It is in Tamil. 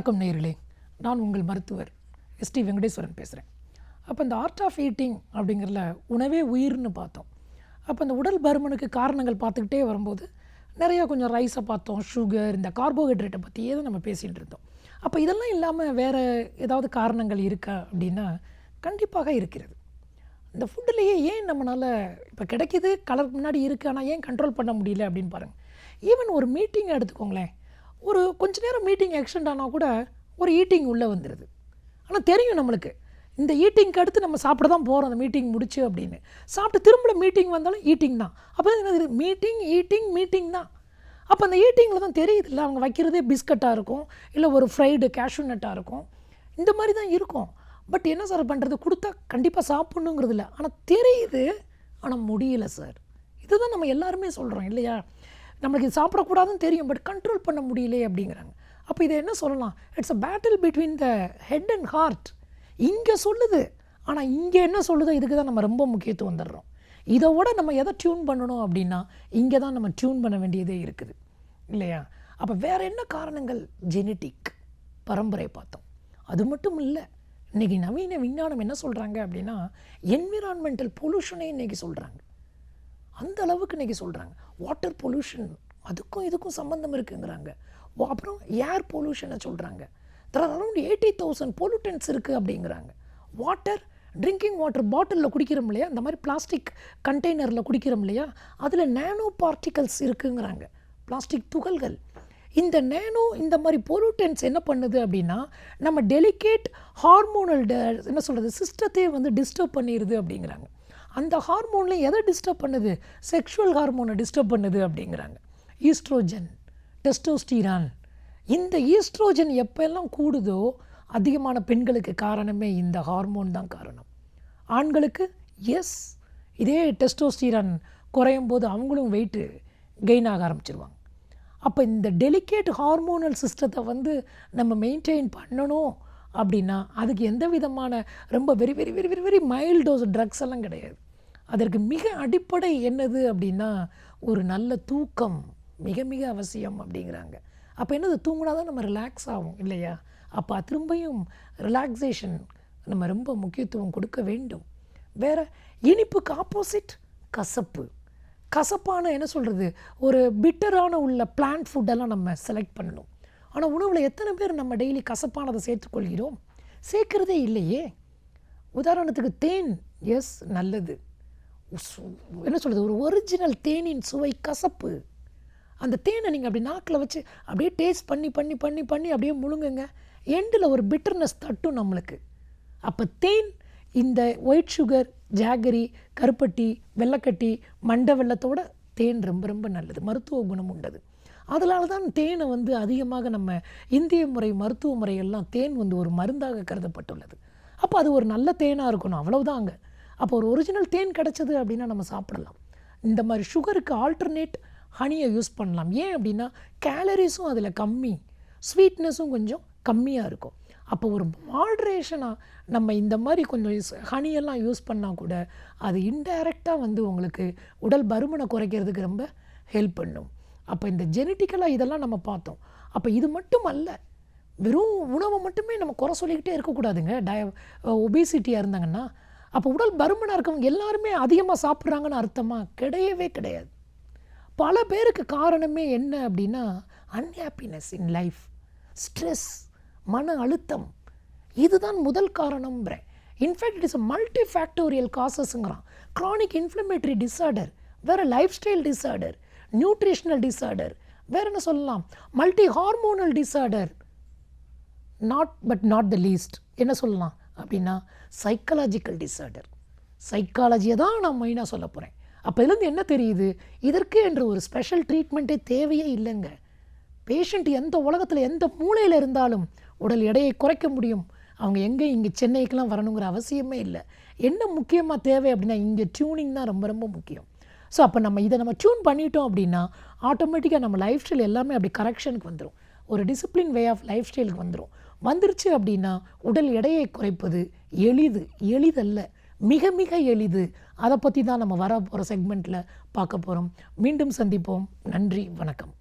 வணக்கம் நேயர்களே, நான் உங்கள் மருத்துவர் எஸ்டி வெங்கடேஸ்வரன் பேசுகிறேன். அப்போ இந்த ஆர்ட் ஆஃப் ஈட்டிங் அப்படிங்கிறதுல உணவே உயிர்னு பார்த்தோம். அப்போ இந்த உடல் பருமனுக்கு காரணங்கள் பார்த்துக்கிட்டே வரும்போது நிறையா கொஞ்சம் ரைஸை பார்த்தோம், சுகர், இந்த கார்போஹைட்ரேட்டை பற்றியே தான் நம்ம பேசிகிட்டு இருந்தோம். அப்போ இதெல்லாம் இல்லாமல் வேறு ஏதாவது காரணங்கள் இருக்கா அப்படின்னா கண்டிப்பாக இருக்கிறது. இந்த ஃபுட்டுலேயே ஏன் நம்மளால் இப்போ கிடைக்கிது, கலர் முன்னாடி இருக்குது, ஆனால் ஏன் கண்ட்ரோல் பண்ண முடியல அப்படின்னு பாருங்கள். ஈவன் ஒரு மீட்டிங்கை எடுத்துக்கோங்களேன், ஒரு கொஞ்ச நேரம் மீட்டிங் எக்ஸ்டெண்ட் ஆனால் கூட ஒரு ஈட்டிங் உள்ளே வந்துடுது. ஆனால் தெரியும் நம்மளுக்கு இந்த ஈட்டிங்க்கு அடுத்து நம்ம சாப்பிட தான் போகிறோம், அந்த மீட்டிங் முடிச்சு அப்படின்னு. சாப்பிட்டு திரும்ப மீட்டிங் வந்தாலும் ஈட்டிங் தான். அப்போ என்னது, மீட்டிங் தான். அப்போ அந்த ஈட்டிங்கில் தான் தெரியுது இல்லை, அவங்க வைக்கிறதே பிஸ்கட்டாக இருக்கும், இல்லை ஒரு ஃப்ரைடு கேஷ்யூ நட்டாக இருக்கும், இந்த மாதிரி தான் இருக்கும். பட் என்ன சார் பண்ணுறது, கொடுத்தா கண்டிப்பாக சாப்பிட்ணுங்கிறது இல்லை, ஆனால் தெரியுது, ஆனால் முடியலை சார். இதுதான் நம்ம எல்லாருமே சொல்கிறோம் இல்லையா, நம்மளுக்கு இது சாப்பிடக்கூடாதுன்னு தெரியும், பட் கண்ட்ரோல் பண்ண முடியலே அப்படிங்கிறாங்க. அப்போ இதை என்ன சொல்லலாம், it's a battle between the head and heart. இங்கே சொல்லுது, ஆனால் இங்கே என்ன சொல்லுதோ இதுக்கு தான் நம்ம ரொம்ப முக்கியத்துவம் தர்றோம். இதோட நம்ம எதை டியூன் பண்ணணும் அப்படின்னா இங்கே தான் நம்ம டியூன் பண்ண வேண்டியதே இருக்குது இல்லையா. அப்போ வேறு என்ன காரணங்கள், ஜெனட்டிக், பரம்பரை பார்த்தோம். அது மட்டும் இல்லை, இன்றைக்கி நவீன விஞ்ஞானம் என்ன சொல்கிறாங்க அப்படின்னா என்விரான்மெண்டல் பொல்யூஷனே இன்றைக்கி சொல்கிறாங்க. அந்த அளவுக்கு இன்றைக்கி சொல்கிறாங்க. வாட்டர் பொல்யூஷன், அதுக்கும் இதுக்கும் சம்மந்தம் இருக்குங்கிறாங்க. அப்புறம் ஏர் பொல்யூஷனை சொல்கிறாங்க. தெர் ஆர் அரௌண்ட் 80,000 பொல்யூட்டன்ஸ் இருக்குது அப்படிங்கிறாங்க. வாட்டர், ட்ரிங்கிங் வாட்டர் பாட்டிலில் குடிக்கிறோம் இல்லையா, அந்த மாதிரி பிளாஸ்டிக் கண்டெய்னரில் குடிக்கிறோம் இல்லையா, அதில் நேனோ பார்ட்டிகல்ஸ் இருக்குங்கிறாங்க, பிளாஸ்டிக் துகள்கள். இந்த நேனோ, இந்த மாதிரி பொல்யூட்டன்ஸ் என்ன பண்ணுது அப்படின்னா நம்ம டெலிகேட் ஹார்மோனல் என்ன சொல்கிறது சிஸ்டத்தையே வந்து டிஸ்டர்ப் பண்ணிடுது அப்படிங்கிறாங்க. அந்த ஹார்மோனில் எதை டிஸ்டர்ப் பண்ணுது, செக்ஷுவல் ஹார்மோனை டிஸ்டர்ப் பண்ணுது அப்படிங்கிறாங்க. Oestrogen, testosterone. இந்த ஈஸ்ட்ரோஜன் எப்போல்லாம் கூடுதோ அதிகமான பெண்களுக்கு காரணமே இந்த ஹார்மோன் தான் காரணம். ஆண்களுக்கு இதே டெஸ்டோஸ்டிரான் குறையும் போது அவங்களும் வெயிட்டு கெயின் ஆக ஆரம்பிச்சிருவாங்க. அப்போ இந்த டெலிகேட் ஹார்மோனல் சிஸ்டத்தை வந்து நம்ம மெயின்டைன் பண்ணணும் அப்படின்னா அதுக்கு எந்த விதமான ரொம்ப very very very very very mild dose drugs எல்லாம் கிடையாது. அதற்கு மிக அடிப்படை என்னது அப்படின்னா ஒரு நல்ல தூக்கம் மிக மிக அவசியம் அப்படிங்கிறாங்க. அப்போ என்னது, தூங்கினா தான் நம்ம ரிலாக்ஸ் ஆகும் இல்லையா. அப்போ திரும்பியும் ரிலாக்ஸேஷன் நம்ம ரொம்ப முக்கியத்துவம் கொடுக்க வேண்டும். வேறு இனிப்புக்கு ஆப்போசிட் கசப்பு. கசப்பான என்ன சொல்கிறது, ஒரு பிட்டரான உள்ள பிளான்ட் ஃபுட்டெல்லாம் நம்ம செலக்ட் பண்ணணும். ஆனால் உணவில் எத்தனை பேர் நம்ம டெய்லி கசப்பானதை சேர்த்துக்கொள்கிறோம், சேர்க்கிறதே இல்லையே. உதாரணத்துக்கு தேன், நல்லது, என்ன சொல்கிறது, ஒரு ஒரிஜினல் தேனின் சுவை கசப்பு. அந்த தேனை நீங்கள் அப்படி நாக்கில் வச்சு அப்படியே டேஸ்ட் பண்ணி பண்ணி பண்ணி பண்ணி அப்படியே முழுங்குங்க, எண்டில் ஒரு பிட்டர்னஸ் தட்டும் நம்மளுக்கு. அப்போ தேன், இந்த ஒயிட் சுகர், ஜாகரி, கருப்பட்டி, வெள்ளைக்கட்டி, மண்டை வெள்ளத்தோட தேன் ரொம்ப ரொம்ப நல்லது, மருத்துவ குணம் உண்டது. அதனால தான் தேனை வந்து அதிகமாக நம்ம இந்திய முறை மருத்துவ முறையெல்லாம் தேன் வந்து ஒரு மருந்தாக கருதப்பட்டுள்ளது. அப்போ அது ஒரு நல்ல தேனாக இருக்கணும், அவ்வளவுதாங்க. அப்போ ஒரு ஒரிஜினல் தேன் கிடச்சது அப்படின்னா நம்ம சாப்பிடலாம். இந்த மாதிரி சுகருக்கு ஆல்டர்னேட் ஹனியை யூஸ் பண்ணலாம். ஏன் அப்படின்னா கேலரிஸும் அதில் கம்மி, ஸ்வீட்னஸும் கொஞ்சம் கம்மியாக இருக்கும். அப்போ ஒரு மாட்ரேஷனாக நம்ம இந்த மாதிரி கொஞ்சம் ஹனியெல்லாம் யூஸ் பண்ணால் கூட அது இன்டைரக்டாக வந்து உங்களுக்கு உடல் பருமனை குறைக்கிறதுக்கு ரொம்ப ஹெல்ப் பண்ணும். அப்போ இந்த ஜெனட்டிக்கலாக இதெல்லாம் நம்ம பார்த்தோம். அப்போ இது மட்டும் அல்ல, வெறும் உணவை மட்டுமே நம்ம குறை சொல்லிக்கிட்டே இருக்கக்கூடாதுங்க. ஒபிசிட்டியாக இருந்தாங்கன்னா அப்போ உடல் பருமனாக இருக்கவங்க எல்லாருமே அதிகமாக சாப்பிட்றாங்கன்னு அர்த்தமாக கிடையவே கிடையாது. பல பேருக்கு காரணமே என்ன அப்படின்னா அன்ஹாப்பினஸ் இன் லைஃப், ஸ்ட்ரெஸ், மன அழுத்தம், இதுதான் முதல் காரணம்ன்றேன். In fact it's a multi factorial காசஸ்ங்கிறான். க்ரானிக் இன்ஃப்ளமேட்டரி டிஸார்டர், வேறு life style disorder, nutritional disorder, வேறு என்ன சொல்லலாம், multi hormonal disorder, not the least என்ன சொல்லலாம் அப்படின்னா சைக்காலஜிக்கல் டிஸார்டர். சைக்காலஜியை தான் நான் மெயினாக சொல்ல போகிறேன். அப்போ இதுலேருந்து என்ன தெரியுது, இதற்கு என்று ஒரு ஸ்பெஷல் ட்ரீட்மெண்ட்டே தேவையே இல்லைங்க. பேஷண்ட் எந்த உலகத்தில் எந்த மூலையில் இருந்தாலும் உடல் எடையை குறைக்க முடியும். அவங்க எங்கே இங்கே சென்னைக்கெலாம் வரணுங்கிற அவசியமே இல்லை. என்ன முக்கியமாக தேவை அப்படின்னா இங்கே டியூனிங் தான் ரொம்ப ரொம்ப முக்கியம். ஸோ அப்போ நம்ம டியூன் பண்ணிட்டோம் அப்படின்னா ஆட்டோமேட்டிக்காக நம்ம லைஃப் ஸ்டைல் எல்லாமே அப்படி கரெக்ஷனுக்கு வந்துடும், ஒரு டிசிப்ளின் வே ஆஃப் லைஃப் ஸ்டைலுக்கு வந்துருச்சு அப்படின்னா உடல் எடையை குறைப்பது எளிதல்ல, மிக மிக எளிது. அதை பற்றி தான் நம்ம வர போகிற செக்மெண்ட்டில் பார்க்க போகிறோம். மீண்டும் சந்திப்போம். நன்றி, வணக்கம்.